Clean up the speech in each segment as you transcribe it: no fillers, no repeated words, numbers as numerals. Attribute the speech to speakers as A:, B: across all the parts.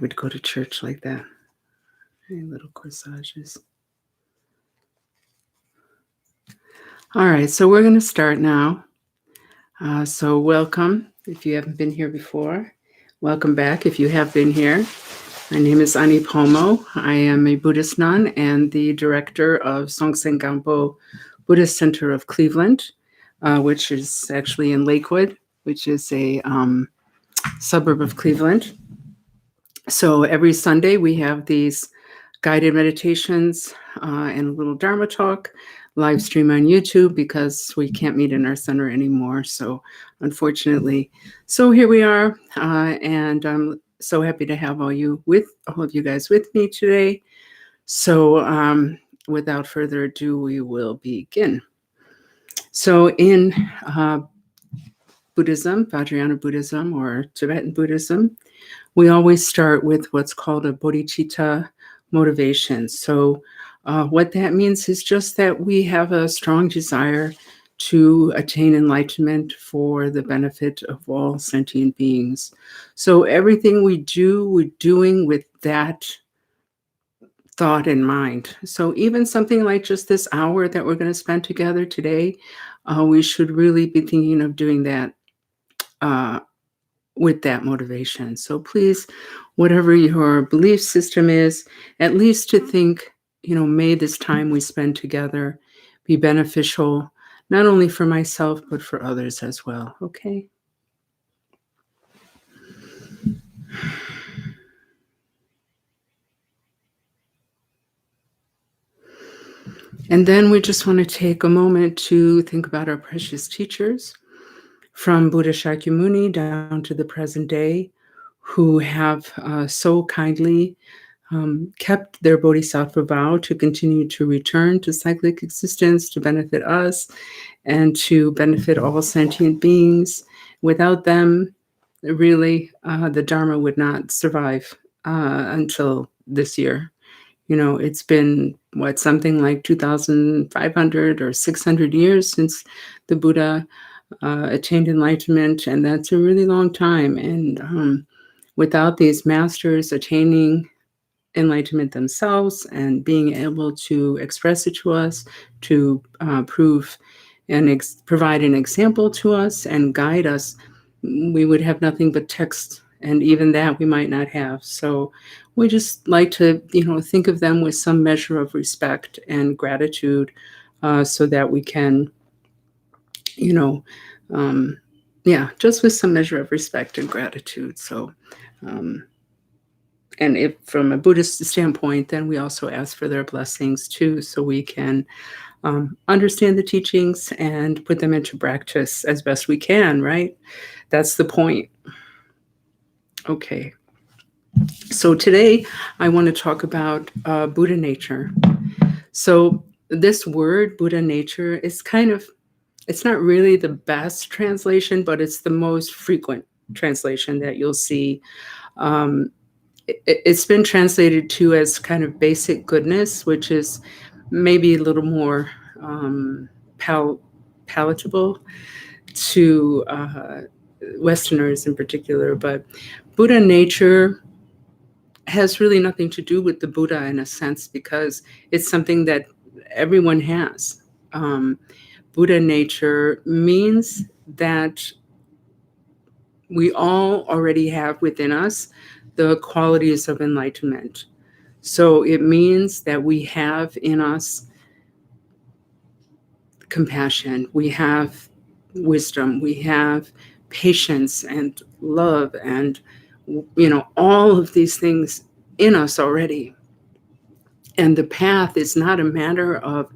A: would go to church like that. And little corsages. All right, so we're going to start now. So welcome if you haven't been here before. Welcome back if you have been here. My name is Ani Pomo. I am a Buddhist nun and the director of Songtsen Gampo Buddhist Center of Cleveland, which is actually in Lakewood, which is a suburb of Cleveland. So every Sunday we have these guided meditations and a little Dharma talk, live stream on YouTube because we can't meet in our center anymore. So unfortunately, so here we are, and I'm so happy to have all of you guys with me today. So without further ado, we will begin. So in Buddhism, Vajrayana Buddhism or Tibetan Buddhism, we always start with what's called a Bodhicitta Motivation. So what that means is just that we have a strong desire to attain enlightenment for the benefit of all sentient beings. So everything we do, we're doing with that thought in mind. So even something like just this hour that we're going to spend together today, we should really be thinking of doing that with that motivation. So please, whatever your belief system is, at least to think, may this time we spend together be beneficial, not only for myself, but for others as well. Okay? And then we just want to take a moment to think about our precious teachers from Buddha Shakyamuni down to the present day, who have so kindly kept their bodhisattva vow to continue to return to cyclic existence, to benefit us, and to benefit all sentient beings. Without them, really, the Dharma would not survive until this year. It's been, something like 2,500 or 600 years since the Buddha attained enlightenment, and that's a really long time. And without these masters attaining enlightenment themselves and being able to express it to us, to prove and provide an example to us and guide us, we would have nothing but text, and even that we might not have. So we just like to, think of them with some measure of respect and gratitude, so that we can, just with some measure of respect and gratitude. So, and if from a Buddhist standpoint, then we also ask for their blessings too, so we can understand the teachings and put them into practice as best we can, right? That's the point. Okay. So today I want to talk about Buddha nature. So this word, Buddha nature, is it's not really the best translation, but it's the most frequent translation that you'll see. It's been translated to as kind of basic goodness, which is maybe a little more palatable to Westerners in particular. But Buddha nature has really nothing to do with the Buddha in a sense, because it's something that everyone has. Buddha nature means that we all already have within us the qualities of enlightenment. So it means that we have in us compassion, we have wisdom, we have patience and love, and all of these things in us already. And the path is not a matter of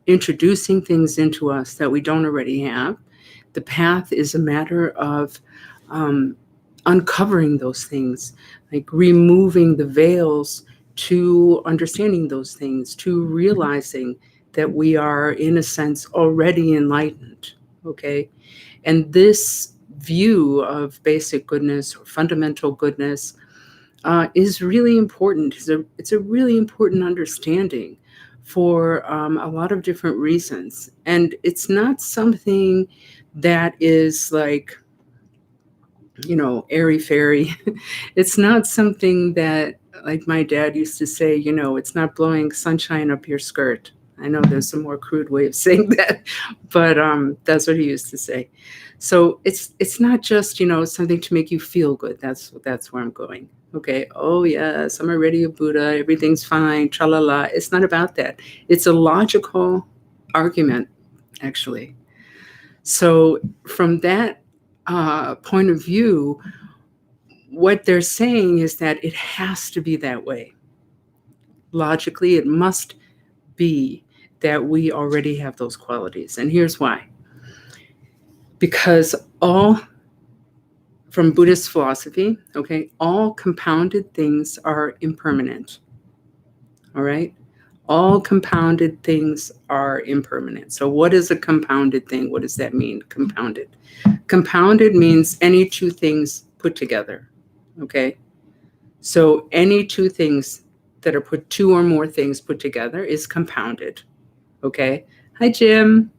A: introducing things into us that we don't already have. The path is a matter of uncovering those things, like removing the veils to understanding those things, to realizing that we are, in a sense, already enlightened, okay? And this view of basic goodness or fundamental goodness is really important. It's a really important understanding for a lot of different reasons. And it's not something that is like airy-fairy. It's not something that, like my dad used to say, it's not blowing sunshine up your skirt. I know there's a more crude way of saying that, but that's what he used to say. So it's not just, something to make you feel good. That's where I'm going. Okay. Oh yes, I'm already a Buddha. Everything's fine. Tra la la. It's not about that. It's a logical argument, actually. So from that point of view, what they're saying is that it has to be that way. Logically, it must be that we already have those qualities. And here's why. Because from Buddhist philosophy, okay, all compounded things are impermanent. All right? All compounded things are impermanent. So what is a compounded thing? What does that mean, compounded? Compounded means any two things put together. Okay? So any two things that are two or more things put together is compounded. Okay? Hi, Jim.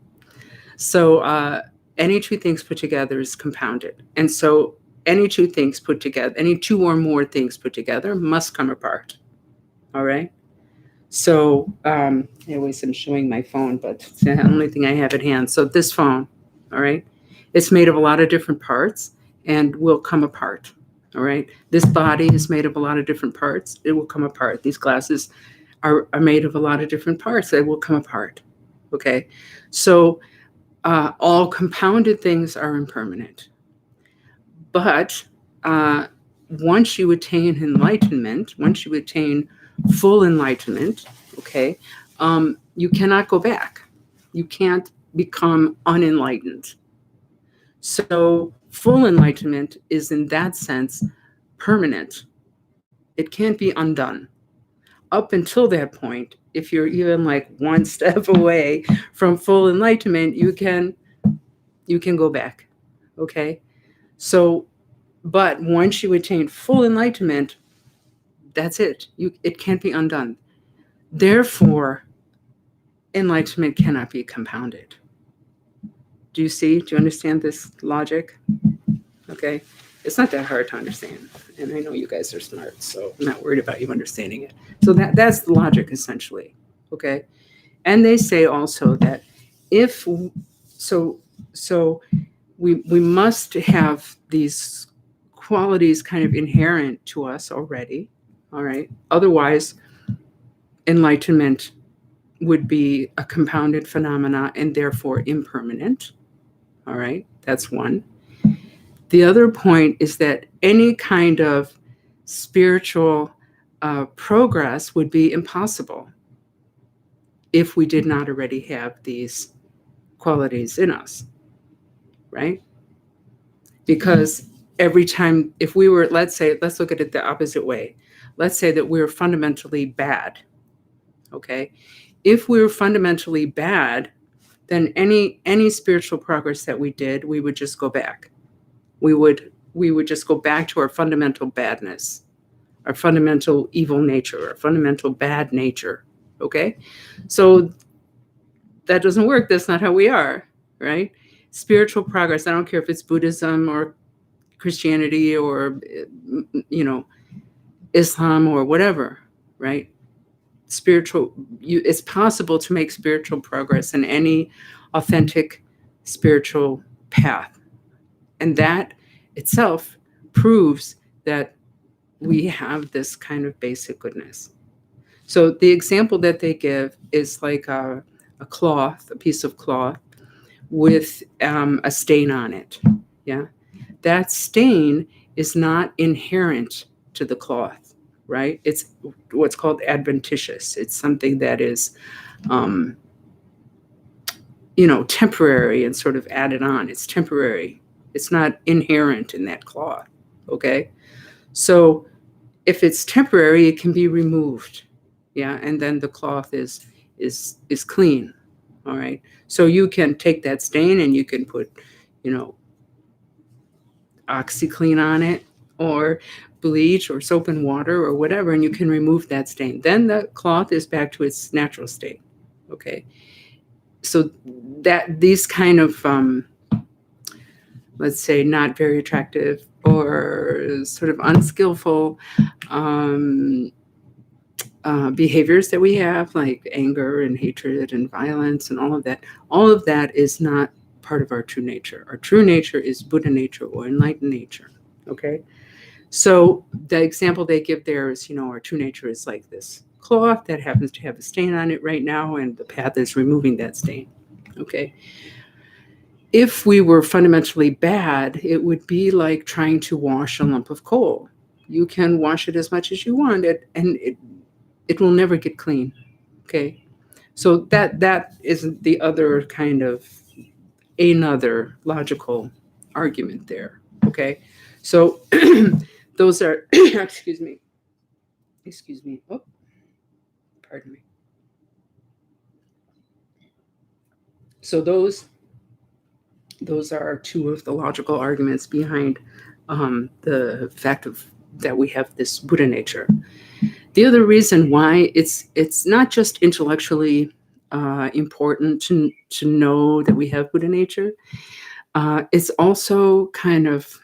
A: So any two things put together is compounded. And so any two or more things put together must come apart. All right? So I always am showing my phone, but it's the only thing I have at hand. So this phone, all right, it's made of a lot of different parts and will come apart. All right. This body is made of a lot of different parts. It will come apart. These glasses are made of a lot of different parts. They will come apart. Okay. So all compounded things are impermanent. But once you attain enlightenment, once you attain full enlightenment, okay, you cannot go back. You can't become unenlightened. So full enlightenment is, in that sense, permanent. It can't be undone. Up until that point, if you're even like one step away from full enlightenment, you can go back. Okay? So, but once you attain full enlightenment, that's it. It can't be undone. Therefore, enlightenment cannot be compounded. Do you understand this logic? Okay. It's not that hard to understand. And I know you guys are smart, so I'm not worried about you understanding it. So that's the logic, essentially. Okay. And they say also that if we must have these qualities kind of inherent to us already. All right. Otherwise, enlightenment would be a compounded phenomena and therefore impermanent. All right. That's one. The other point is that any kind of spiritual progress would be impossible if we did not already have these qualities in us, right? Because every time, if we were, let's look at it the opposite way. Let's say that we're fundamentally bad, okay? If we were fundamentally bad, then any spiritual progress that we did, we would just go back. We would just go back to our fundamental badness, our fundamental evil nature, our fundamental bad nature, okay? So that doesn't work. That's not how we are, right? Spiritual progress, I don't care if it's Buddhism or Christianity or, Islam or whatever, right? It's possible to make spiritual progress in any authentic spiritual path. And that itself proves that we have this kind of basic goodness. So the example that they give is like a piece of cloth with a stain on it. Yeah. That stain is not inherent to the cloth, right? It's what's called adventitious. It's something that is, temporary and sort of added on. It's temporary. It's not inherent in that cloth, okay? So if it's temporary, it can be removed, yeah, and then the cloth is clean, all right? So you can take that stain and you can put, OxyClean on it or bleach or soap and water or whatever, and you can remove that stain. Then the cloth is back to its natural state, okay? So that these kind of let's say, not very attractive or sort of unskillful behaviors that we have, like anger and hatred and violence and all of that is not part of our true nature. Our true nature is Buddha nature or enlightened nature. Okay. So the example they give there is, our true nature is like this cloth that happens to have a stain on it right now, and the path is removing that stain. Okay. If we were fundamentally bad, it would be like trying to wash a lump of coal. You can wash it as much as you want, and it will never get clean. Okay. So that is the other kind of another logical argument there. Okay. So those are excuse me. Oh, pardon me. So those are two of the logical arguments behind the fact of that we have this Buddha nature. The other reason why it's not just intellectually important to know that we have Buddha nature, it's also kind of,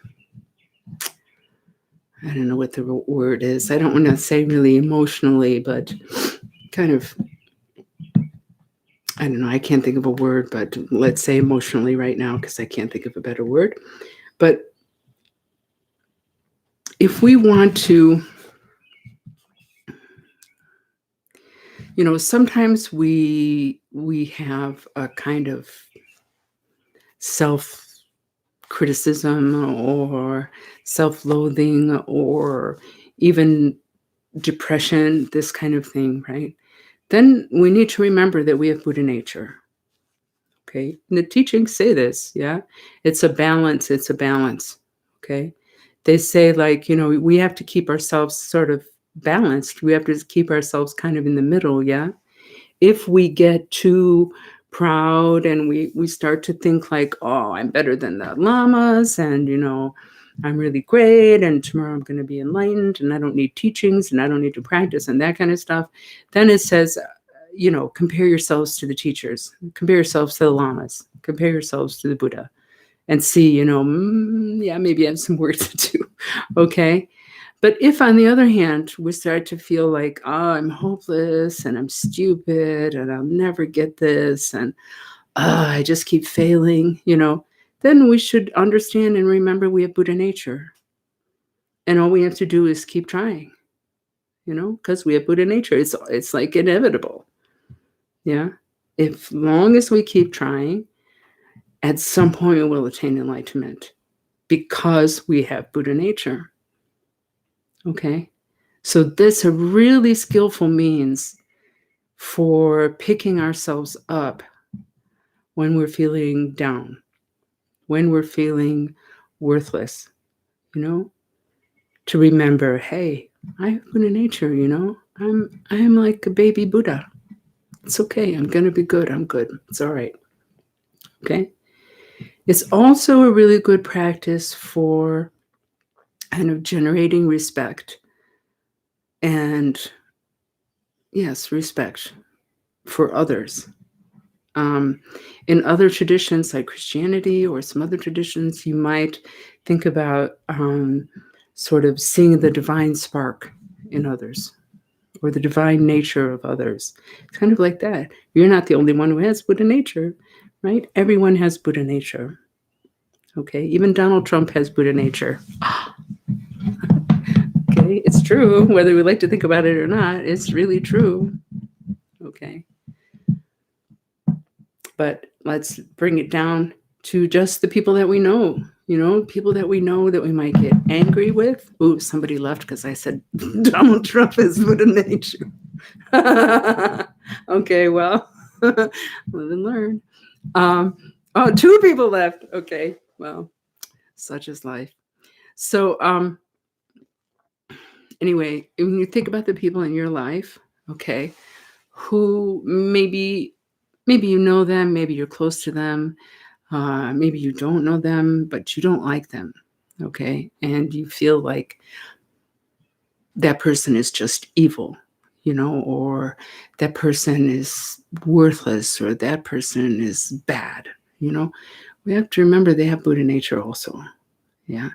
A: I don't know what the word is. I don't want to say really emotionally, but kind of, I don't know. I can't think of a word, but let's say emotionally right now because I can't think of a better word. But if we want to, sometimes we have a kind of self-criticism or self-loathing or even depression, this kind of thing, right? Then we need to remember that we have Buddha nature. Okay. And the teachings say this, yeah. It's a balance. Okay. They say, like, we have to keep ourselves sort of balanced. We have to keep ourselves kind of in the middle, yeah. If we get too proud and we start to think like, oh, I'm better than the lamas, and I'm really great, and tomorrow I'm going to be enlightened, and I don't need teachings, and I don't need to practice, and that kind of stuff, then it says, compare yourselves to the teachers, compare yourselves to the lamas, compare yourselves to the Buddha, and see, yeah, maybe I have some work to do. Okay. But if, on the other hand, we start to feel like, oh, I'm hopeless and I'm stupid and I'll never get this and I just keep failing, then we should understand and remember we have Buddha nature. And all we have to do is keep trying, because we have Buddha nature. It's like inevitable. Yeah. As long as we keep trying, at some point we will attain enlightenment because we have Buddha nature. Okay. So this a really skillful means for picking ourselves up when we're feeling down, when we're feeling worthless, to remember, hey, I have Buddha nature, I'm like a baby Buddha. It's okay. I'm going to be good. I'm good. It's all right. Okay. It's also a really good practice for kind of generating respect and, yes, respect for others. In other traditions like Christianity or some other traditions, you might think about sort of seeing the divine spark in others or the divine nature of others. It's kind of like that. You're not the only one who has Buddha nature, right? Everyone has Buddha nature. Okay, even Donald Trump has Buddha nature. Okay, it's true. Whether we like to think about it or not, it's really true. Okay. But let's bring it down to just the people that we know, people that we know that we might get angry with. Ooh, somebody left because I said Donald Trump is Buddha nature. Okay, well, live and learn. Oh, two people left. Okay, well, such is life. So anyway, when you think about the people in your life, okay, who maybe you know them, maybe you're close to them, maybe you don't know them, but you don't like them, okay? And you feel like that person is just evil, or that person is worthless, or that person is bad, we have to remember they have Buddha nature also. Yeah.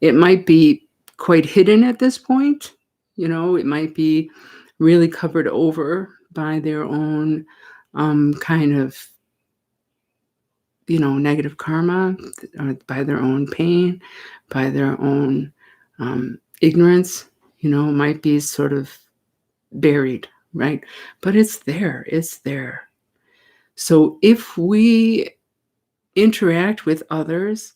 A: It might be quite hidden at this point. It might be really covered over by their own kind of, negative karma, or by their own pain, by their own ignorance. It might be sort of buried, right? But it's there. It's there. So if we interact with others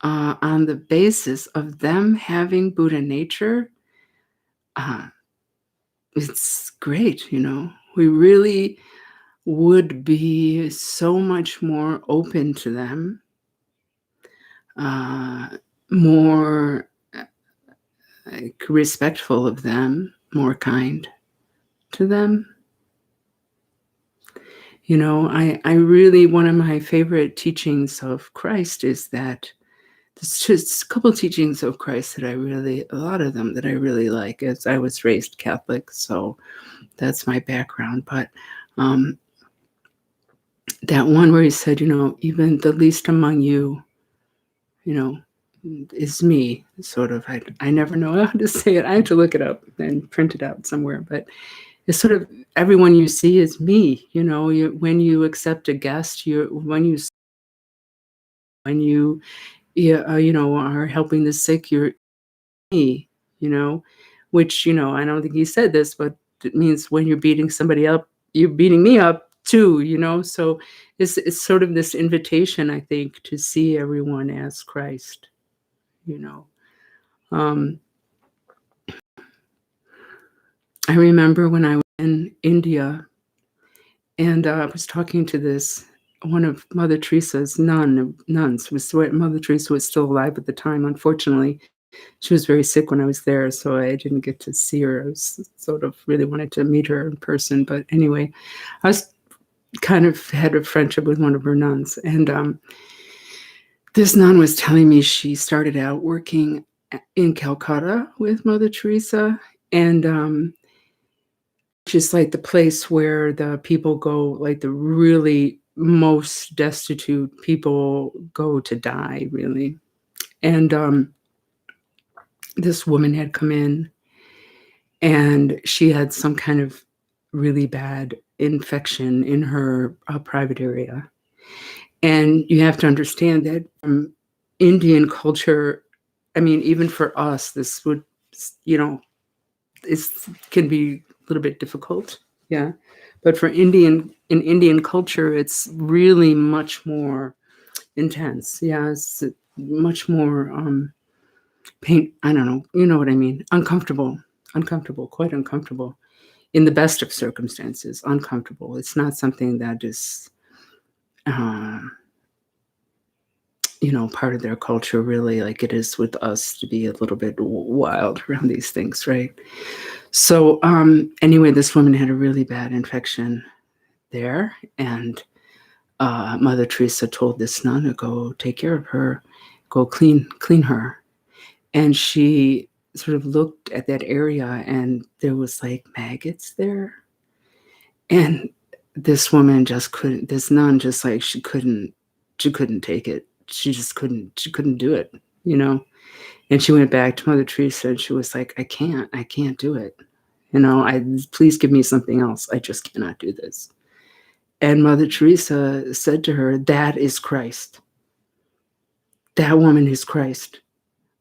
A: on the basis of them having Buddha nature, uh, it's great. We really would be so much more open to them, uh, more like respectful of them, more kind to them. I really, one of my favorite teachings of Christ is that there's just a couple of teachings of Christ that a lot of them that I really like, as I was raised Catholic, so that's my background. But that one where he said, even the least among you, is me, sort of. I never know how to say it. I have to look it up and print it out somewhere. But it's sort of everyone you see is me. When you accept a guest, when you are helping the sick, you're me. Which I don't think he said this, but it means when you're beating somebody up, you're beating me up too. So it's sort of this invitation, I think, to see everyone as Christ. Um, I remember when I was in India, and I was talking to one of Mother Teresa's nuns. Mother Teresa was still alive at the time. Unfortunately, she was very sick when I was there, so I didn't get to see her. I was sort of really wanted to meet her in person. But anyway, I was kind of had a friendship with one of her nuns. And this nun was telling me she started out working in Calcutta with Mother Teresa. And just like the place where the people go, like the really most destitute people go to die, really. And this woman had come in, and she had some kind of really bad infection in her private area. And you have to understand that Indian culture, I mean, even for us, this would, it can be a little bit difficult. Yeah. But in Indian culture, it's really much more intense. Yeah. It's much more pain. I don't know. You know what I mean? Uncomfortable, quite uncomfortable in the best of circumstances, uncomfortable. It's not something that is, uh, part of their culture, really, like it is with us, to be a little bit wild around these things, right? So anyway, this woman had a really bad infection there, and Mother Teresa told this nun to go take care of her, go clean her. And she sort of looked at that area, and there was like maggots there. And this woman just couldn't, this nun just like, she couldn't take it. She couldn't do it, you know? And she went back to Mother Teresa, and she was like, I can't do it. Please give me something else. I just cannot do this. And Mother Teresa said to her, that is Christ. That woman is Christ.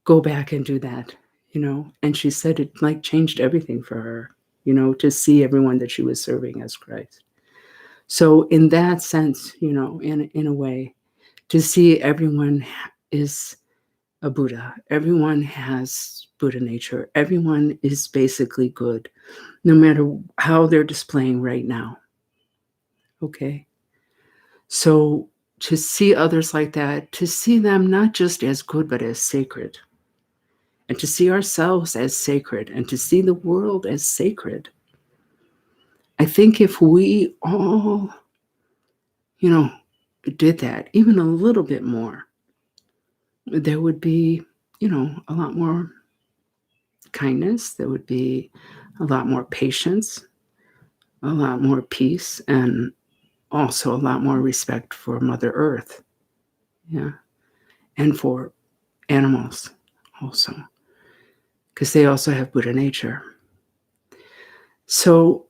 A: Go back and do that, And she said it like changed everything for her, to see everyone that she was serving as Christ. So in that sense, in a way, to see everyone is a Buddha. Everyone has Buddha nature. Everyone is basically good, no matter how they're displaying right now. Okay? So to see others like that, to see them not just as good, but as sacred, and to see ourselves as sacred, and to see the world as sacred. I think if we all, did that even a little bit more, there would be, a lot more kindness, there would be a lot more patience, a lot more peace, and also a lot more respect for Mother Earth. Yeah. And for animals also, because they also have Buddha nature. So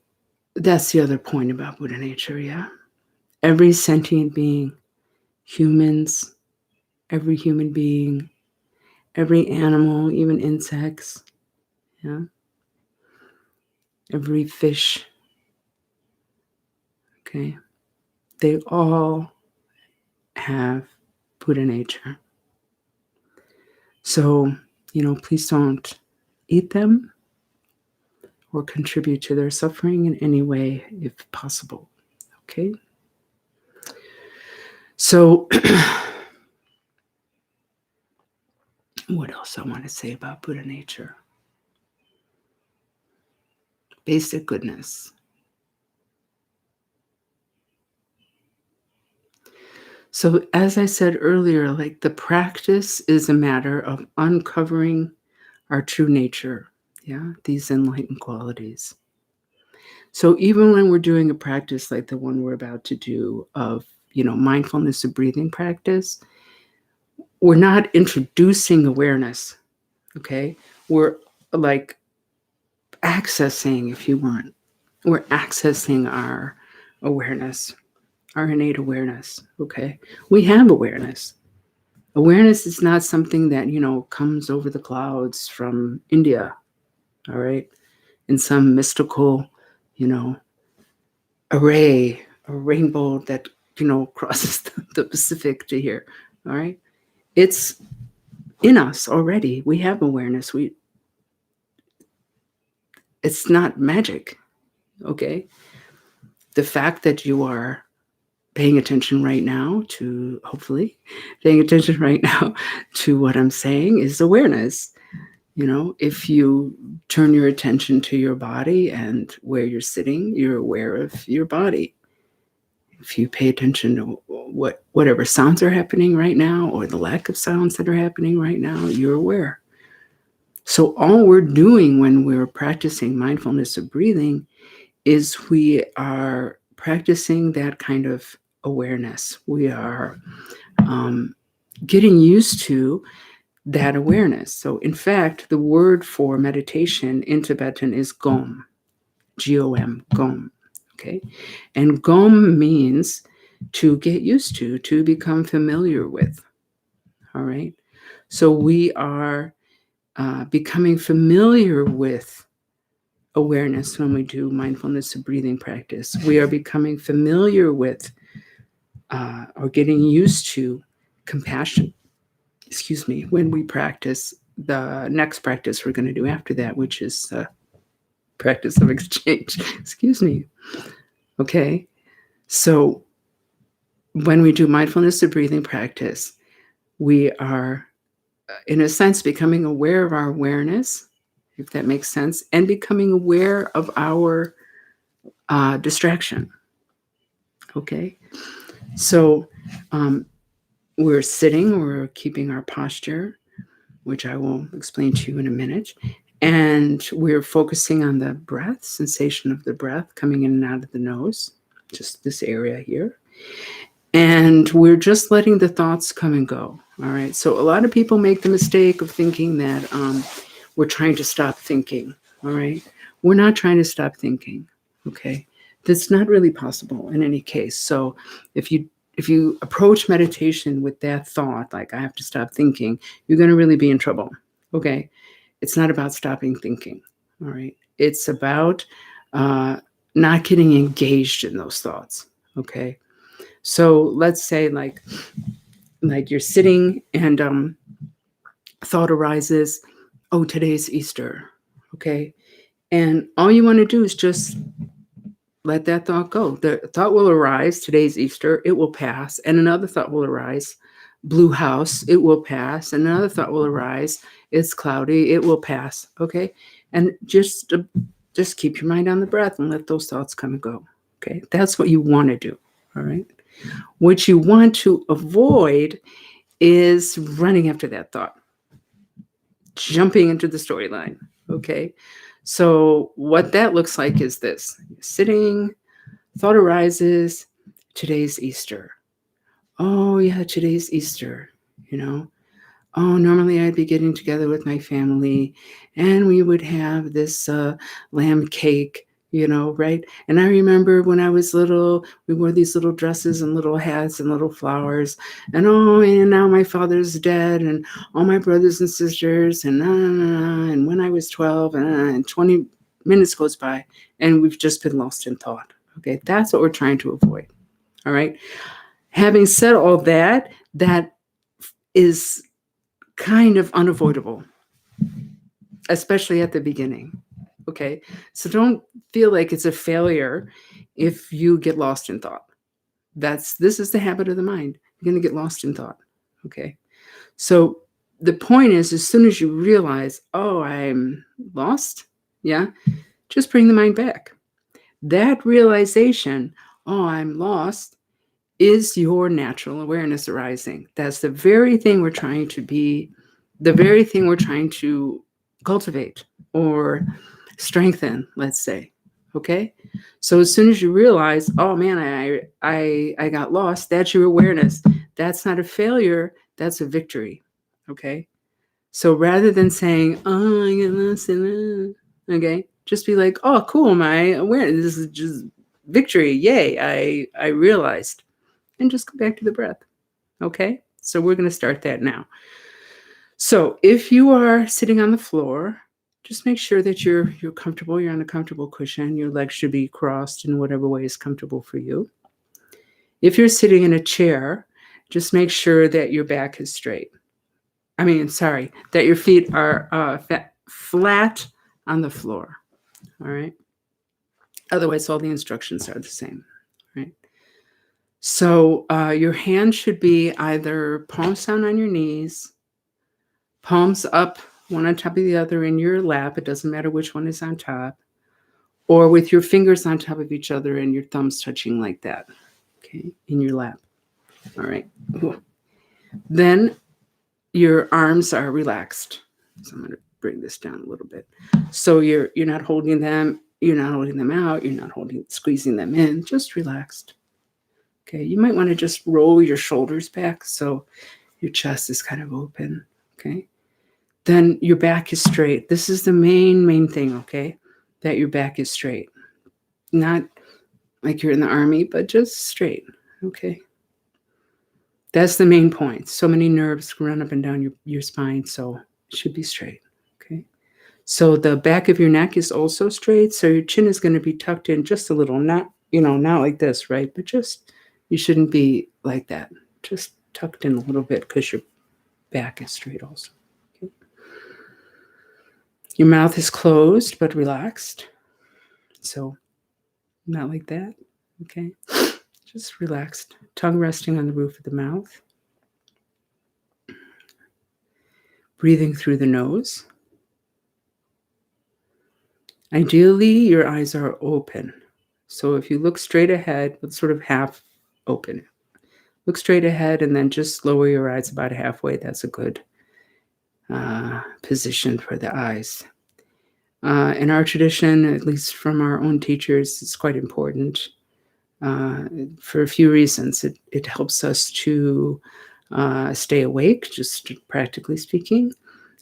A: that's the other point about Buddha nature, yeah? Every sentient being, humans, every human being, every animal, even insects, yeah? Every fish, okay? They all have Buddha nature. So, please don't eat them or contribute to their suffering in any way if possible, okay? So, what else I want to say about Buddha nature? Basic goodness. So, as I said earlier, like the practice is a matter of uncovering our true nature, yeah, these enlightened qualities. So, even when we're doing a practice like the one we're about to do of, mindfulness of breathing practice, we're not introducing awareness, okay? We're like accessing, if you want, we're accessing our awareness, our innate awareness, okay? We have awareness. Awareness is not something that, comes over the clouds from India, all right? In some mystical, array, a rainbow that, crosses the Pacific to here, all right? It's in us already. We have awareness. It's not magic, okay? The fact that you are paying attention right now to, hopefully, paying attention right now to what I'm saying is awareness. If you turn your attention to your body and where you're sitting, you're aware of your body. If you pay attention to whatever sounds are happening right now or the lack of sounds that are happening right now, you're aware. So all we're doing when we're practicing mindfulness of breathing is we are practicing that kind of awareness. We are getting used to that awareness. So in fact, the word for meditation in Tibetan is gom, G-O-M, gom, okay? And gom means to get used to become familiar with, all right? So we are becoming familiar with awareness when we do mindfulness of breathing practice. We are becoming familiar with or getting used to compassion, when we practice the next practice we're going to do after that, which is practice of exchange. Okay. So when we do mindfulness of breathing practice, we are, in a sense, becoming aware of our awareness, if that makes sense, and becoming aware of our distraction. Okay. So we're sitting, we're keeping our posture, which I will explain to you in a minute. And we're focusing on the breath, sensation of the breath coming in and out of the nose, just this area here. And we're just letting the thoughts come and go. All right. So a lot of people make the mistake of thinking that we're trying to stop thinking. All right. We're not trying to stop thinking. Okay. That's not really possible in any case. So if you approach meditation with that thought, like I have to stop thinking, you're going to really be in trouble. Okay. It's not about stopping thinking. All right. It's about not getting engaged in those thoughts. Okay. So let's say like you're sitting and thought arises, oh, today's Easter. Okay. And all you want to do is just let that thought go. The thought will arise, today's Easter, it will pass. And another thought will arise, blue house, it will pass. And another thought will arise, it's cloudy, it will pass. Okay. And just keep your mind on the breath and let those thoughts come and go. Okay. That's what you want to do. All right. What you want to avoid is running after that thought, jumping into the storyline. Okay. So what that looks like is this: sitting, thought arises, today's Easter. Oh, yeah, today's Easter, Oh, normally I'd be getting together with my family and we would have this lamb cake, right? And I remember when I was little, we wore these little dresses and little hats and little flowers. And now my father's dead and all my brothers and sisters and when I was 12 and 20 minutes goes by and we've just been lost in thought. Okay, that's what we're trying to avoid. All right. Having said all that, that is kind of unavoidable, especially at the beginning. Okay. So don't feel like it's a failure if you get lost in thought. This is the habit of the mind. You're going to get lost in thought. Okay. So the point is, as soon as you realize, oh, I'm lost, yeah, just bring the mind back. That realization, oh, I'm lost, is your natural awareness arising. That's the very thing we're trying to cultivate or strengthen, let's say. Okay? So as soon as you realize, oh man, I got lost, that's your awareness. That's not a failure, that's a victory. Okay? So rather than saying, oh, I get lost okay, just be like, oh, cool, my awareness, this is just victory. Yay, I realized. And just go back to the breath. Okay? So we're going to start that now. So if you are sitting on the floor, just make sure that you're comfortable. You're on a comfortable cushion. Your legs should be crossed in whatever way is comfortable for you. If you're sitting in a chair, just make sure that your back is straight. That your feet are flat on the floor. All right? Otherwise, all the instructions are the same. Right? So your hands should be either palms down on your knees, palms up, one on top of the other in your lap. It doesn't matter which one is on top. Or with your fingers on top of each other and your thumbs touching like that, okay, in your lap. All right. Then your arms are relaxed. So I'm going to bring this down a little bit. So you're not holding them. You're not holding them out. You're not squeezing them in. Just relaxed. Okay. You might want to just roll your shoulders back so your chest is kind of open. Okay. Then your back is straight. This is the main thing, okay? That your back is straight. Not like you're in the army, but just straight, okay? That's the main point. So many nerves run up and down your spine, so it should be straight, okay? So the back of your neck is also straight, so your chin is going to be tucked in just a little, not like this, right? But just, you shouldn't be like that. Just tucked in a little bit because your back is straight also. Your mouth is closed but relaxed. So not like that. Okay. Just relaxed. Tongue resting on the roof of the mouth. Breathing through the nose. Ideally, your eyes are open. So if you look straight ahead, but sort of half open. Look straight ahead and then just lower your eyes about halfway. That's a good position for the eyes. In our tradition, at least from our own teachers, it's quite important for a few reasons. It helps us to stay awake, just practically speaking.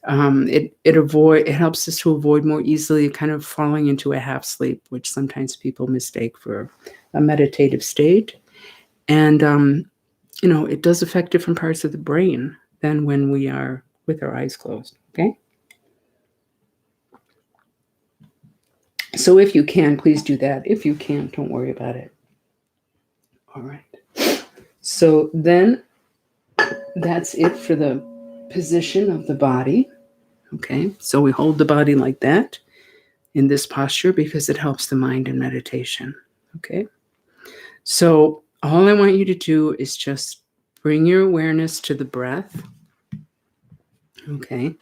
A: It helps us to avoid more easily kind of falling into a half sleep, which sometimes people mistake for a meditative state. And it does affect different parts of the brain than when we are with our eyes closed. Okay. So if you can, please do that. If you can't, don't worry about it. All right. So then that's it for the position of the body. Okay. So we hold the body like that in this posture because it helps the mind in meditation. Okay. So all I want you to do is just bring your awareness to the breath. Okay.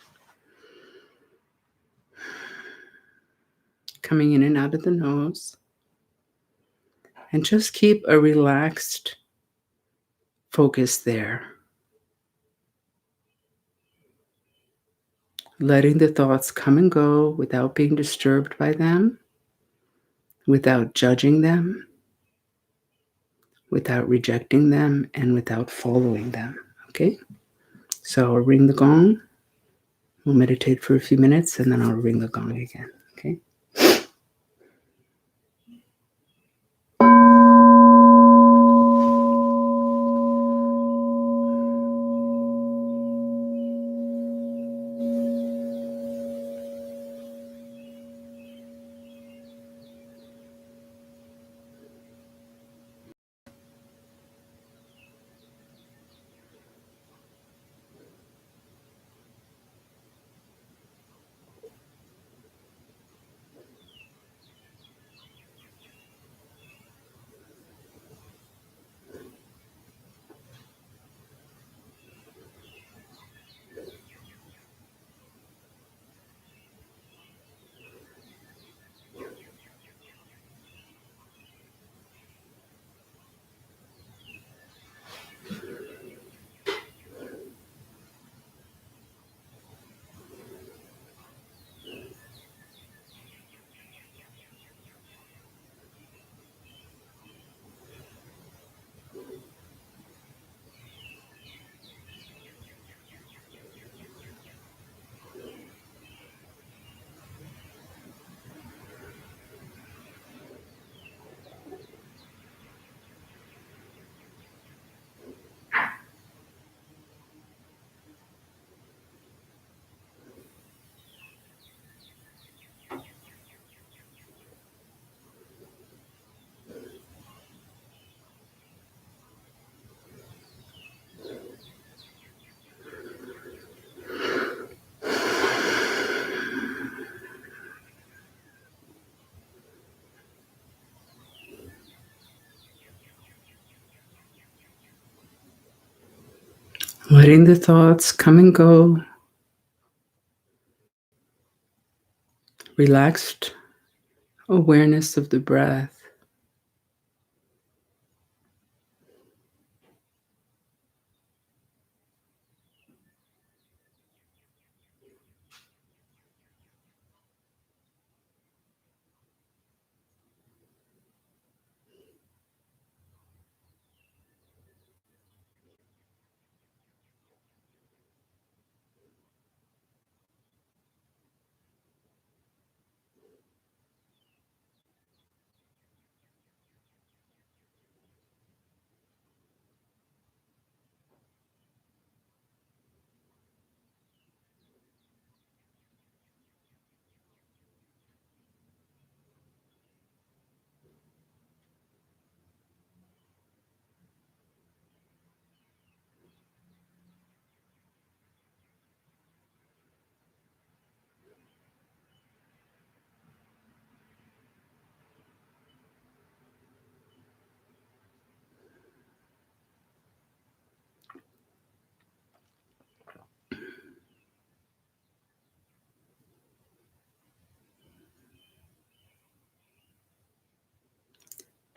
A: Coming in and out of the nose. And just keep a relaxed focus there. Letting the thoughts come and go without being disturbed by them, without judging them, without rejecting them and without following them. Okay? So I'll ring the gong. We'll meditate for a few minutes and then I'll ring the gong again. Okay? Letting the thoughts come and go. Relaxed awareness of the breath.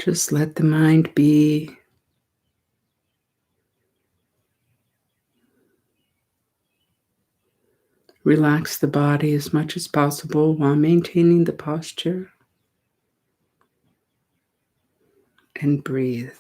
A: Just let the mind be. Relax the body as much as possible while maintaining the posture. And breathe.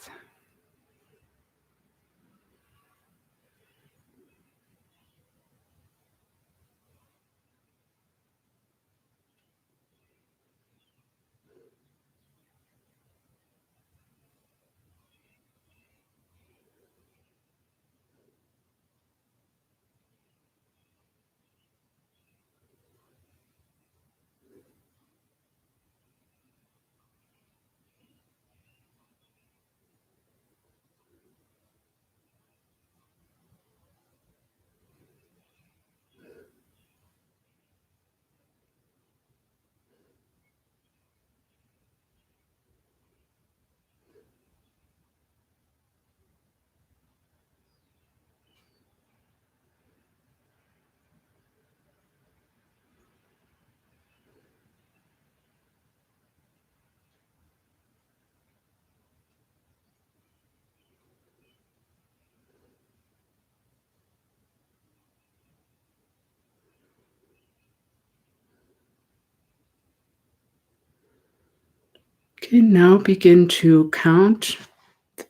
A: Okay, now begin to count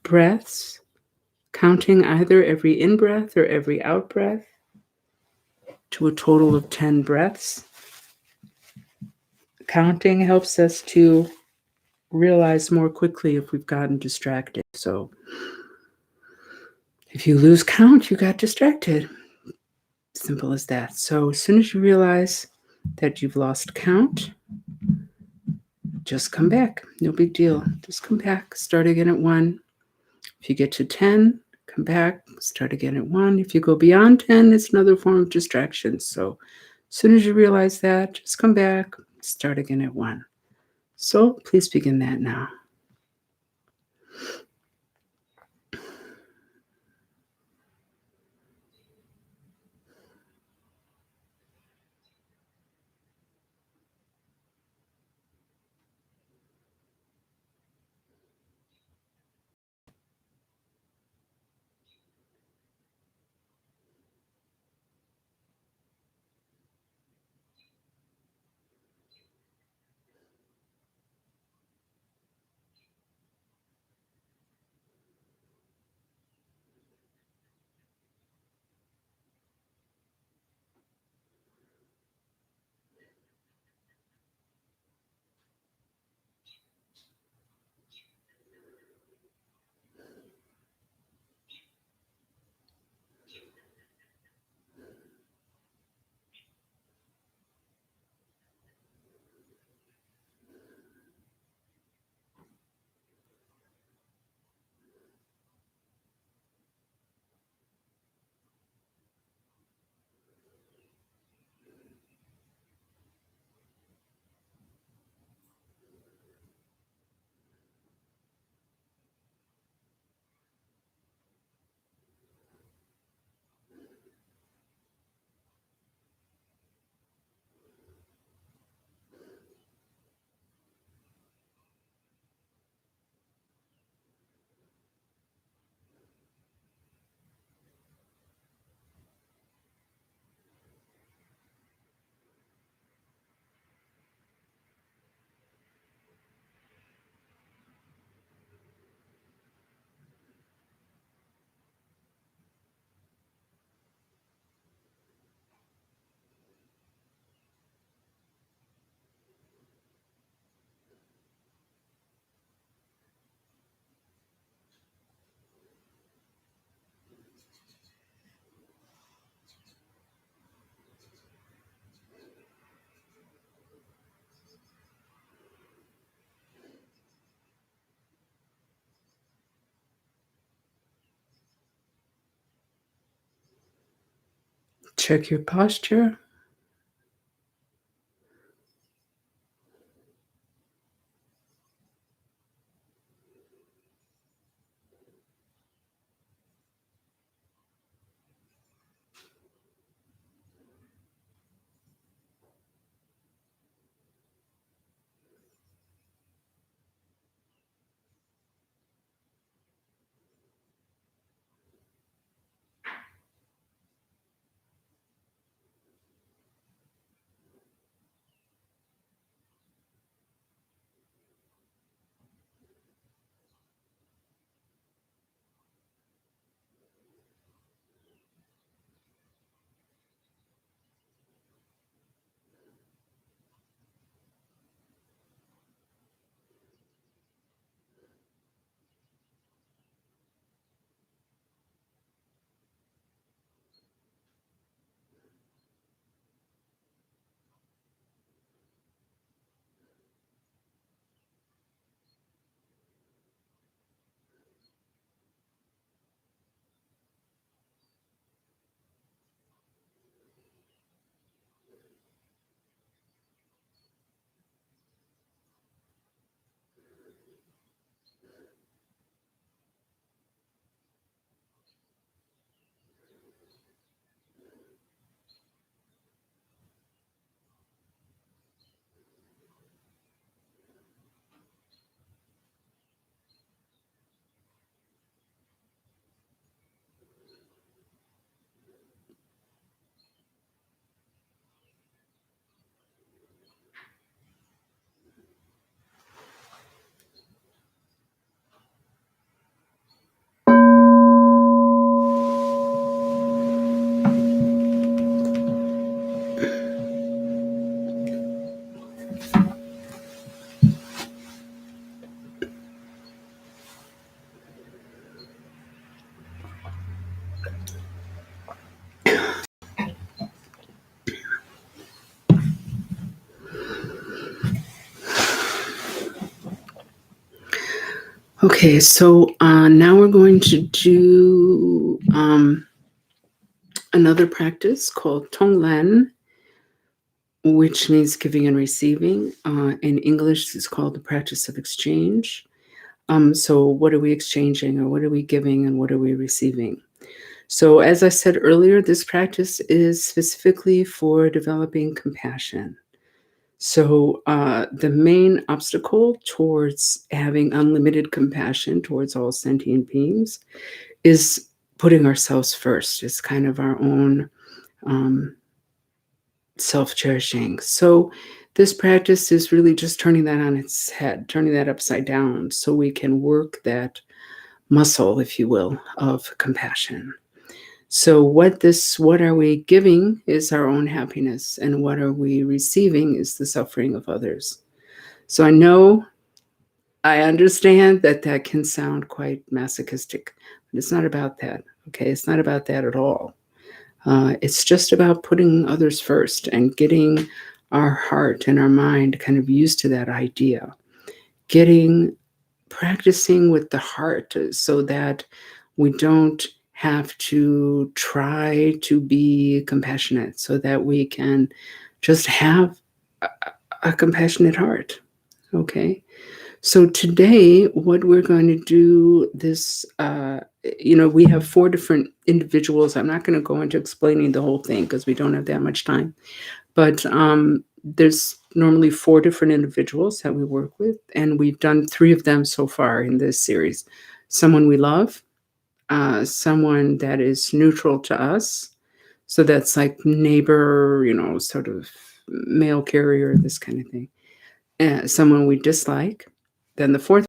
A: breaths, counting either every in-breath or every out-breath to a total of 10 breaths. Counting helps us to realize more quickly if we've gotten distracted. So if you lose count, you got distracted. Simple as that. So as soon as you realize that you've lost count, just come back. No big deal. Just come back. Start again at 1. If you get to 10, come back. Start again at 1. If you go beyond 10, it's another form of distraction. So as soon as you realize that, just come back. Start again at 1. So please begin that now. Check your posture. Okay, so now we're going to do another practice called Tonglen, which means giving and receiving. In English, it's called the practice of exchange. So what are we exchanging, or what are we giving, and what are we receiving? So as I said earlier, this practice is specifically for developing compassion. So the main obstacle towards having unlimited compassion towards all sentient beings is putting ourselves first. It's kind of our own self-cherishing. So this practice is really just turning that on its head, turning that upside down, so we can work that muscle, if you will, of compassion. So what are we giving is our own happiness, and what are we receiving is the suffering of others. So I understand that that can sound quite masochistic, but it's not about that. Okay, it's not about that at all. It's just about putting others first and getting our heart and our mind kind of used to that idea. Practicing with the heart so that we don't have to try to be compassionate, so that we can just have a compassionate heart. Okay. So today, what we're going to do we have 4 different individuals. I'm not going to go into explaining the whole thing because we don't have that much time. But there's normally 4 different individuals that we work with, and we've done 3 of them so far in this series. Someone we love, someone that is neutral to us. So that's like neighbor, sort of mail carrier, this kind of thing. Someone we dislike. Then the 4th,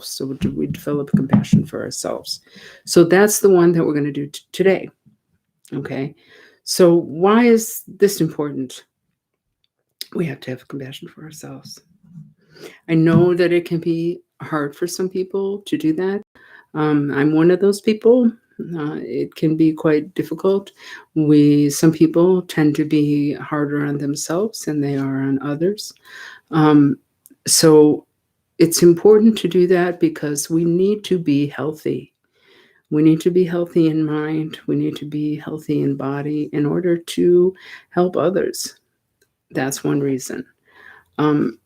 A: so we develop compassion for ourselves. So that's the one that we're going to do today. Okay. So why is this important? We have to have compassion for ourselves. I know that it can be hard for some people to do that. I'm one of those people. It can be quite difficult. Some people tend to be harder on themselves than they are on others. So it's important to do that because we need to be healthy. We need to be healthy in mind. We need to be healthy in body in order to help others. That's one reason.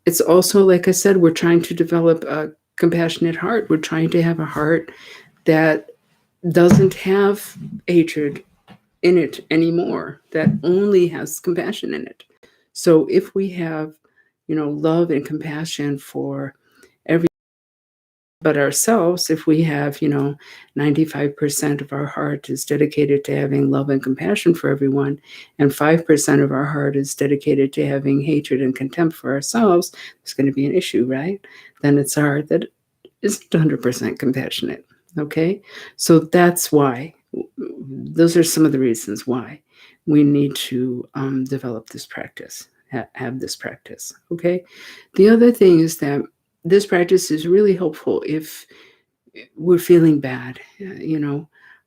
A: It's also, like I said, we're trying to develop a compassionate heart. We're trying to have a heart that doesn't have hatred in it anymore, that only has compassion in it. So if we have, love and compassion for every but ourselves, if we have, 95% of our heart is dedicated to having love and compassion for everyone, and 5% of our heart is dedicated to having hatred and contempt for ourselves, there's going to be an issue, right? Then it's a heart that isn't 100% compassionate. Okay? So that's why. Those are some of the reasons why we need to develop this practice, have this practice. Okay? The other thing is that this practice is really helpful if we're feeling bad,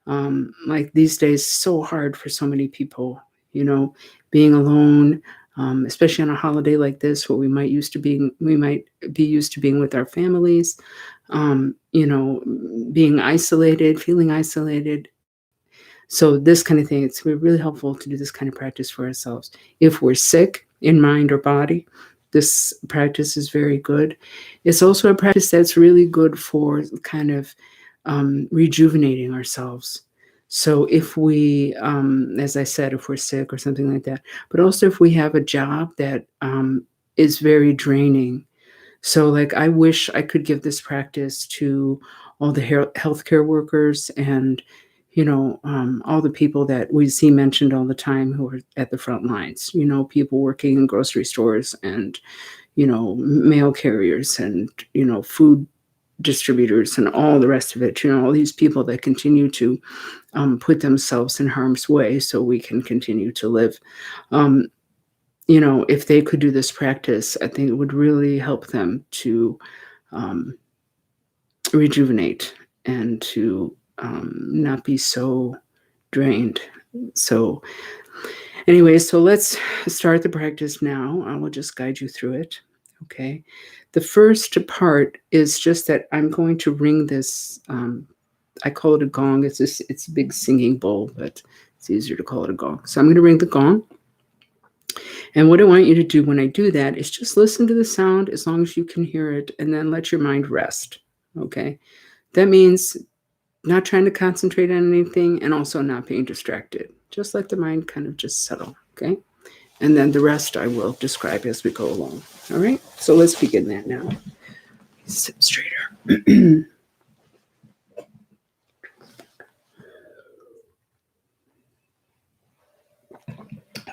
A: like these days, so hard for so many people, being alone, especially on a holiday like this, where we might be used to being with our families, being isolated, feeling isolated. So this kind of thing, it's really helpful to do this kind of practice for ourselves. If we're sick in mind or body, this practice is very good. It's also a practice that's really good for kind of rejuvenating ourselves. So if we, as I said, if we're sick or something like that, but also if we have a job that is very draining. So like, I wish I could give this practice to all the healthcare workers and, all the people that we see mentioned all the time who are at the front lines, people working in grocery stores and, mail carriers and, food distributors and all the rest of it, all these people that continue to put themselves in harm's way so we can continue to live. If they could do this practice, I think it would really help them to rejuvenate and to not be so drained. So anyway, so let's start the practice now. I will just guide you through it. Okay. The first part is just that I'm going to ring this, I call it a gong. It's a big singing bowl, but it's easier to call it a gong. So I'm going to ring the gong. And what I want you to do when I do that is just listen to the sound as long as you can hear it, and then let your mind rest. Okay? That means not trying to concentrate on anything and also not being distracted. Just let the mind kind of just settle. Okay? And then the rest I will describe as we go along. All right? So let's begin that now. Sit straighter.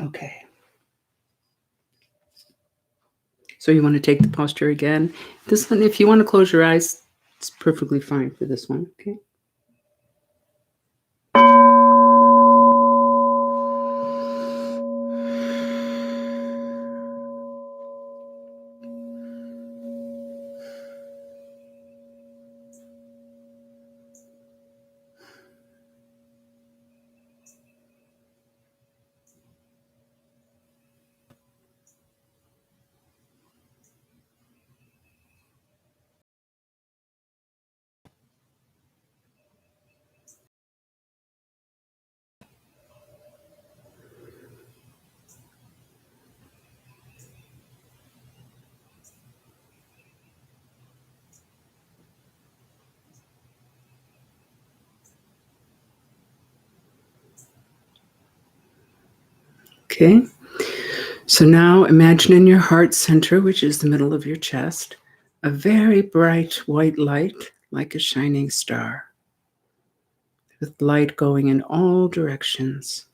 A: Okay. So you want to take the posture again. This one, if you want to close your eyes, it's perfectly fine for this one. Okay. Okay. So now imagine in your heart center, which is the middle of your chest, a very bright white light like a shining star, with light going in all directions.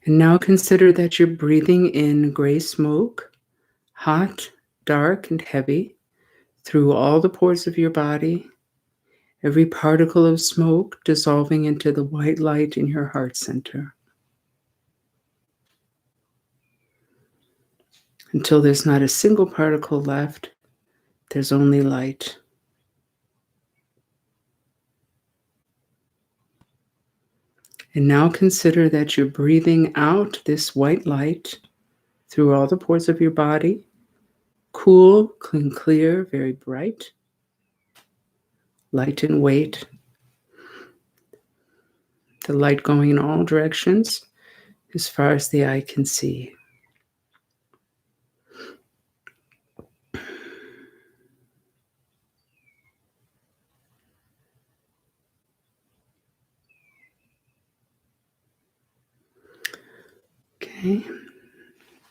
A: And now consider that you're breathing in gray smoke, hot, dark, and heavy, through all the pores of your body, every particle of smoke dissolving into the white light in your heart center, until there's not a single particle left. There's only light. And now consider that you're breathing out this white light through all the pores of your body, cool, clean, clear, very bright, light in weight, the light going in all directions as far as the eye can see. Okay.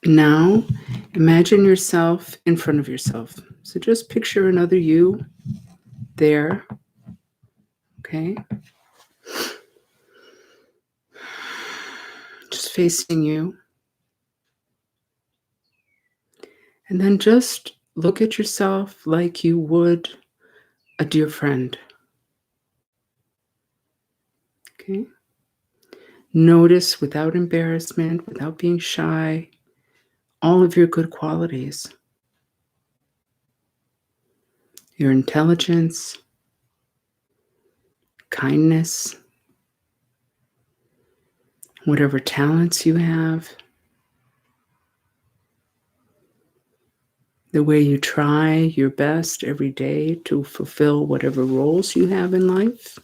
A: Now, imagine yourself in front of yourself. So just picture another you there. Okay. Just facing you. And then just look at yourself like you would a dear friend. Okay. Notice without embarrassment, without being shy, all of your good qualities. Your intelligence, kindness, whatever talents you have, the way you try your best every day to fulfill whatever roles you have in life.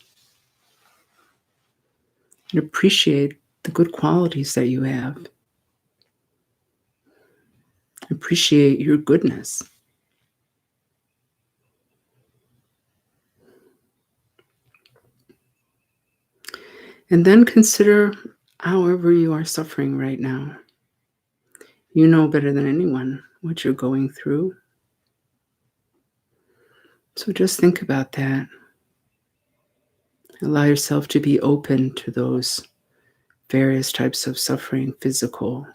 A: And appreciate the good qualities that you have. Appreciate your goodness. And then consider however you are suffering right now. You know better than anyone what you're going through. So just think about that. Allow yourself to be open to those various types of suffering, physical,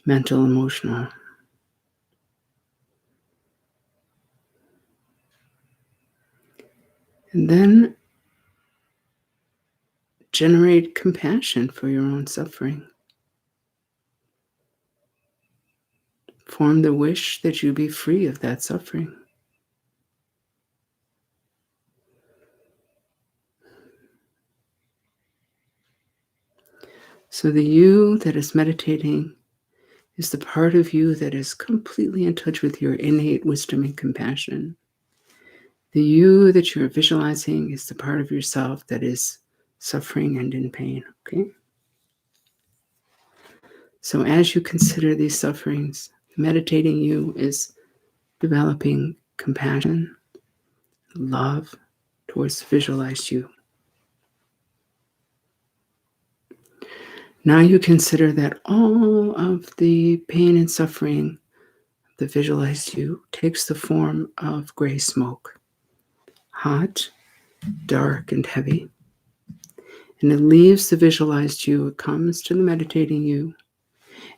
A: mental, emotional. And then generate compassion for your own suffering. Form the wish that you be free of that suffering. So the you that is meditating is the part of you that is completely in touch with your innate wisdom and compassion. The you that you're visualizing is the part of yourself that is suffering and in pain, okay? So as you consider these sufferings, meditating you is developing compassion, love towards the visualized you. Now you consider that all of the pain and suffering of the visualized you takes the form of gray smoke, hot, dark, and heavy. And it leaves the visualized you, it comes to the meditating you,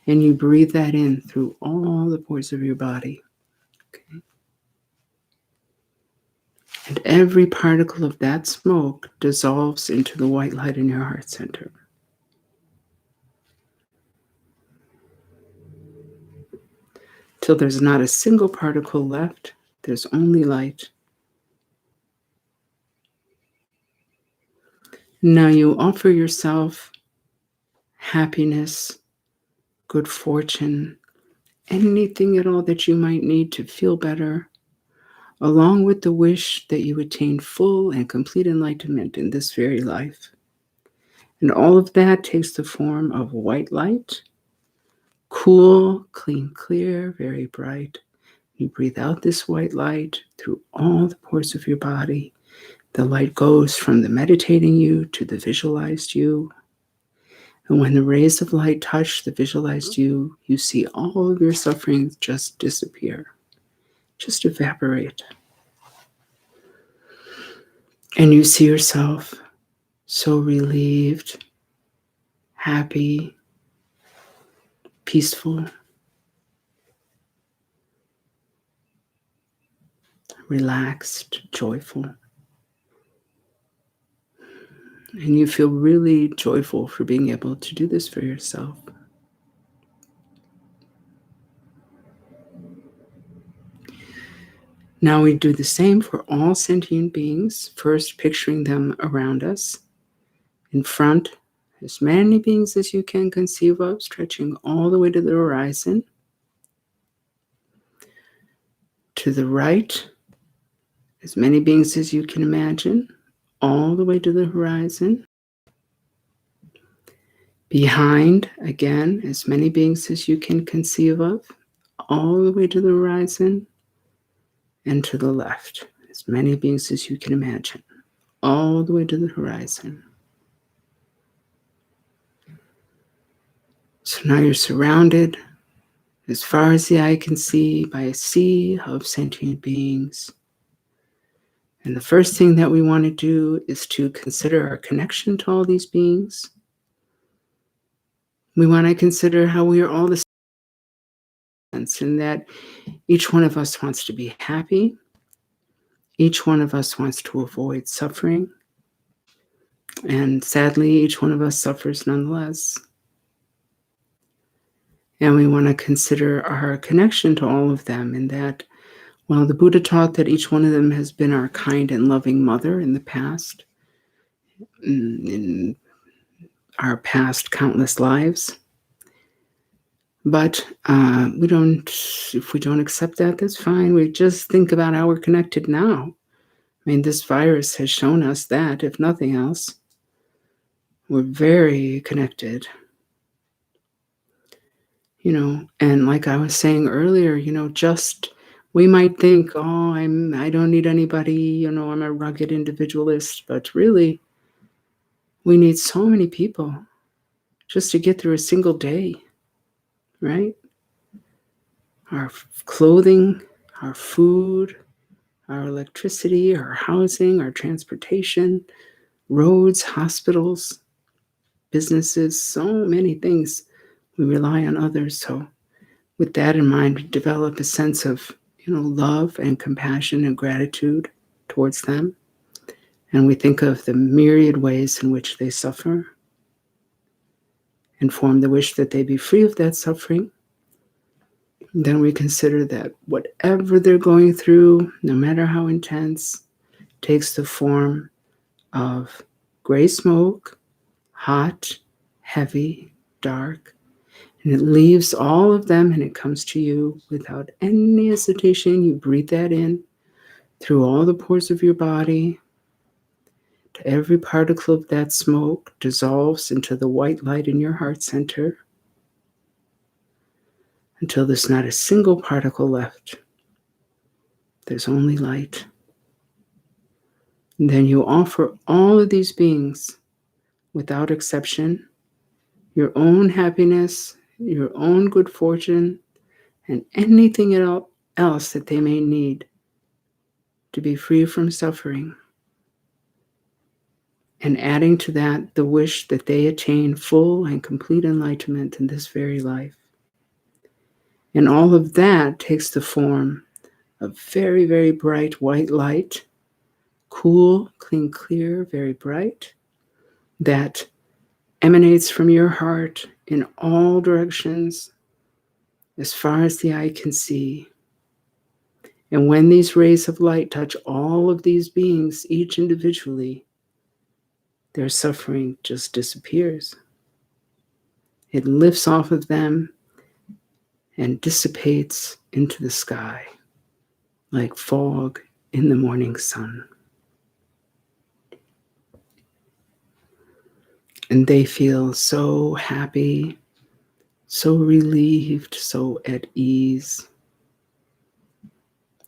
A: and you breathe that in through all the pores of your body. Okay? And every particle of that smoke dissolves into the white light in your heart center. Till there's not a single particle left, there's only light. Now you offer yourself happiness, good fortune, anything at all that you might need to feel better, along with the wish that you attain full and complete enlightenment in this very life. And all of that takes the form of white light, cool, clean, clear, very bright. You breathe out this white light through all the pores of your body. The light goes from the meditating you to the visualized you. And when the rays of light touch the visualized you, you see all of your suffering just disappear, just evaporate. And you see yourself so relieved, happy, peaceful, relaxed, joyful. And you feel really joyful for being able to do this for yourself. Now we do the same for all sentient beings, first picturing them around us. In front, as many beings as you can conceive of, stretching all the way to the horizon. To the right, as many beings as you can imagine, all the way to the horizon. Behind, again, as many beings as you can conceive of, all the way to the horizon. And to the left, as many beings as you can imagine, all the way to the horizon. So now you're surrounded, as far as the eye can see, by a sea of sentient beings. And the first thing that we want to do is to consider our connection to all these beings. We want to consider how we are all the same, and that each one of us wants to be happy. Each one of us wants to avoid suffering. And sadly, each one of us suffers nonetheless. And we want to consider our connection to all of them, in that, well, the Buddha taught that each one of them has been our kind and loving mother in the past, in our past countless lives. But if we don't accept that, that's fine. We just think about how we're connected now. I mean, this virus has shown us that, if nothing else, we're very connected. And like I was saying earlier, we might think, oh, I don't need anybody, I'm a rugged individualist, but really, we need so many people just to get through a single day, right? Our clothing, our food, our electricity, our housing, our transportation, roads, hospitals, businesses, so many things. We rely on others. So with that in mind, we develop a sense of, love and compassion and gratitude towards them. And we think of the myriad ways in which they suffer and form the wish that they be free of that suffering. And then we consider that whatever they're going through, no matter how intense, takes the form of gray smoke, hot, heavy, dark, and it leaves all of them and it comes to you without any hesitation. You breathe that in through all the pores of your body. To every particle of that smoke dissolves into the white light in your heart center until there's not a single particle left. There's only light. And then you offer all of these beings, without exception, your own happiness, your own good fortune, and anything else that they may need to be free from suffering. And adding to that the wish that they attain full and complete enlightenment in this very life. And all of that takes the form of very, very bright white light, cool, clean, clear, very bright, that emanates from your heart in all directions as far as the eye can see. And when these rays of light touch all of these beings, each individually, their suffering just disappears. It lifts off of them and dissipates into the sky like fog in the morning sun. And they feel so happy, so relieved, so at ease.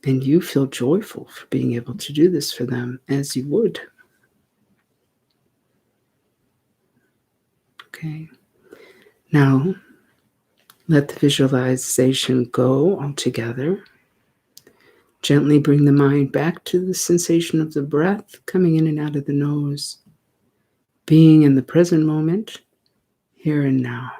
A: And you feel joyful for being able to do this for them, as you would. Okay. Now, let the visualization go altogether. Gently bring the mind back to the sensation of the breath coming in and out of the nose, being in the present moment, here and now.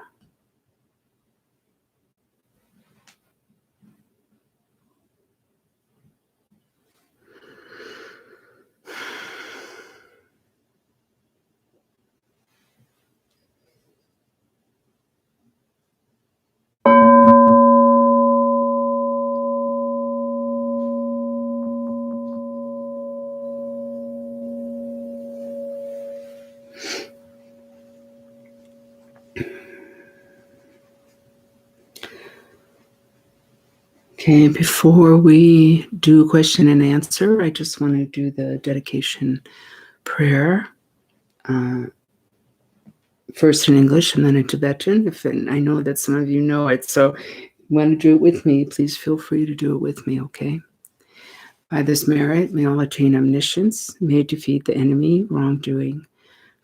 A: Okay, before we do question and answer, I just want to do the dedication prayer. First in English and then in Tibetan. I know that some of you know it, so if you want to do it with me, please feel free to do it with me, okay? By this merit, may all attain omniscience, may defeat the enemy, wrongdoing.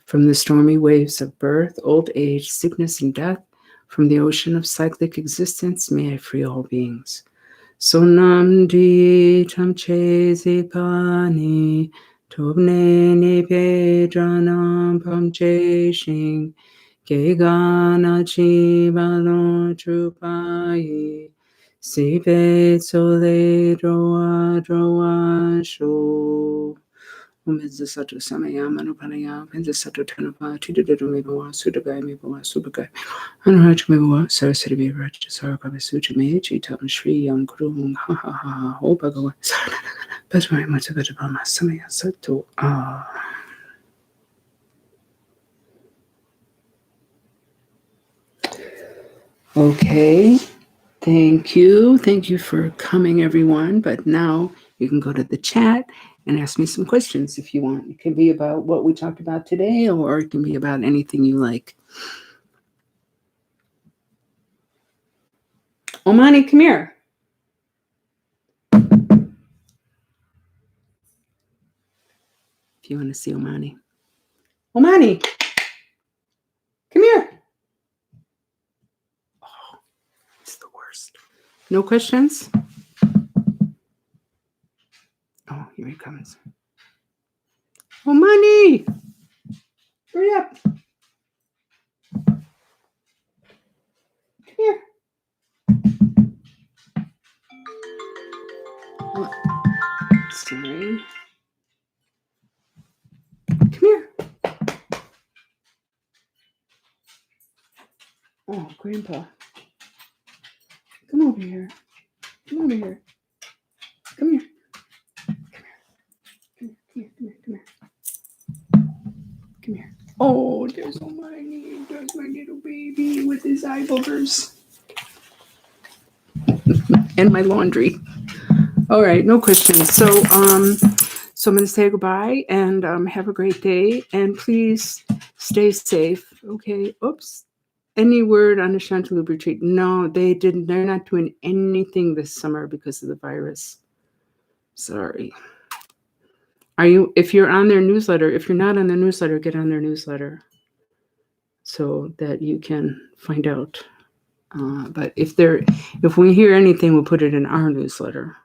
A: From the stormy waves of birth, old age, sickness, and death, from the ocean of cyclic existence, may I free all beings. Sonam di tamche zipani, tobne ni pedranam pamche shing, Gegana chibalo trupai, sipe sole droa sho. Umedza sato samayama no panaya, penza sato tanapa, tididu mebawa, sudagai mebawa, subagai, anuraj mebawa, sarasari mebaraj, sarakabe suja me, chitam shri yam kurung, ha ha ha ha, ho bhagawa, pasmai matsakajabama, samaya sato, Okay, thank you. Thank you for coming, everyone. But now you can go to the chat and ask me some questions if you want. It can be about what we talked about today, or it can be about anything you like. Omani, come here. If you want to see Omani. Omani, come here. Oh, it's the worst. No questions? Oh, here he comes. Omani, hurry up. Come here. Oh, sorry. Come here. Oh, Grandpa. Come over here. Come over here. Come here. Come here. Come here. Oh, there's Omani. There's my with his eye boogers. And my laundry. All right, no questions. So I'm going to say goodbye and have a great day. And please stay safe. Okay. Oops. Any word on the Shantaloop retreat? No, they didn't. They're not doing anything this summer because of the virus. Sorry. If you're on their newsletter, if you're not on the newsletter, get on their newsletter so that you can find out. But if we hear anything, we'll put it in our newsletter.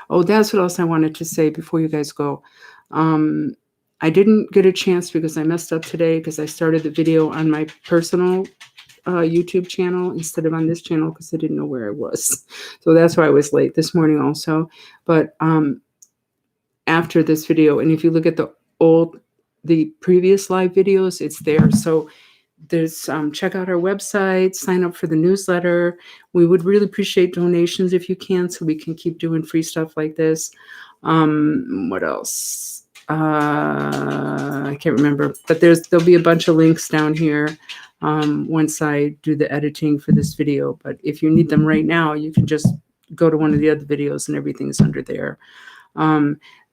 A: Oh, that's what else I wanted to say before you guys go. I didn't get a chance because I messed up today because I started the video on my personal YouTube channel instead of on this channel because I didn't know where I was. So that's why I was late this morning also. But after this video, and if you look at the previous live videos, it's there. So there's check out our website, sign up for the newsletter. We would really appreciate donations if you can, so we can keep doing free stuff like this. What else? I can't remember, but there'll be a bunch of links down here once I do the editing for this video. But if you need them right now, you can just go to one of the other videos and everything's under there.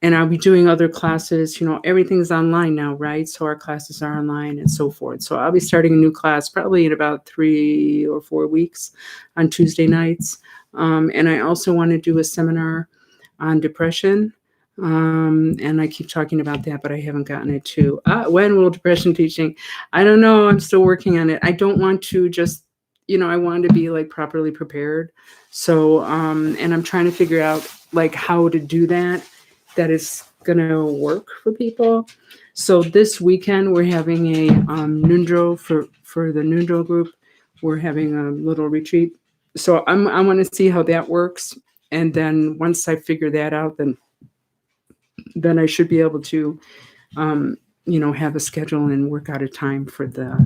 A: And I'll be doing other classes, everything's online now, right? So our classes are online and so forth. So I'll be starting a new class probably in about 3 or 4 weeks on Tuesday nights. And I also want to do a seminar on depression. And I keep talking about that, but I haven't gotten it to. When will depression teaching? I don't know. I'm still working on it. I don't want to just, I want to be like properly prepared. So, and I'm trying to figure out like how to do that is going to work for people. So this weekend we're having a Nundro for the Nundro group. We're having a little retreat. So I want to see how that works. And then once I figure that out, then I should be able to, have a schedule and work out a time for the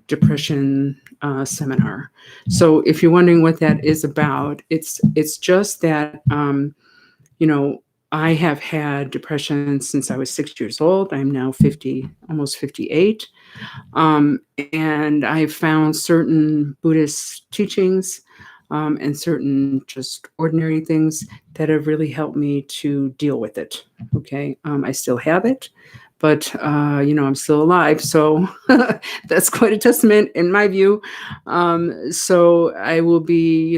A: depression seminar. So if you're wondering what that is about, it's just that, I have had depression since I was 6 years old. I'm now 50, almost 58. And I've found certain Buddhist teachings and certain just ordinary things that have really helped me to deal with it. Okay. I still have it, but, I'm still alive. So that's quite a testament in my view. So I will be,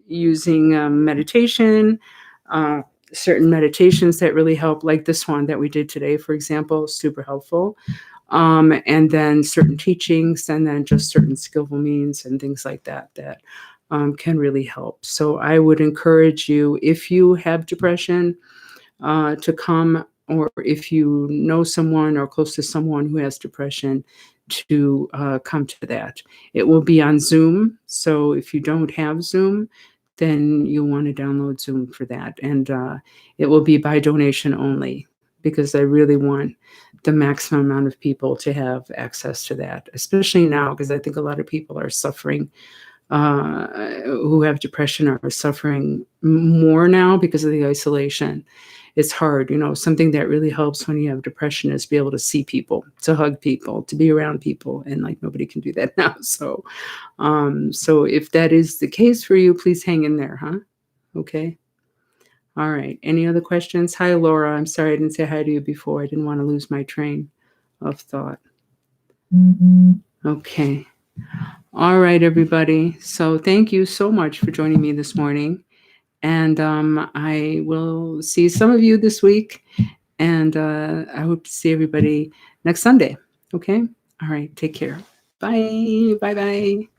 A: using meditation, certain meditations that really help, like this one that we did today, for example, super helpful. And then certain teachings, and then just certain skillful means and things like that can really help. So I would encourage you, if you have depression, to come, or if you know someone or close to someone who has depression, to come to that. It will be on Zoom. So if you don't have Zoom, then you'll want to download Zoom for that. And it will be by donation only, because I really want the maximum amount of people to have access to that, especially now, because I think a lot of people are suffering, who have depression are suffering more now because of the isolation. It's hard, something that really helps when you have depression is be able to see people, to hug people, to be around people. And like nobody can do that now. So, so if that is the case for you, please hang in there, huh? Okay. All right. Any other questions? Hi, Laura. I'm sorry I didn't say hi to you before. I didn't want to lose my train of thought. Okay. All right, everybody. So thank you so much for joining me this morning. And I will see some of you this week. And I hope to see everybody next Sunday. Okay? All right. Take care. Bye. Bye-bye.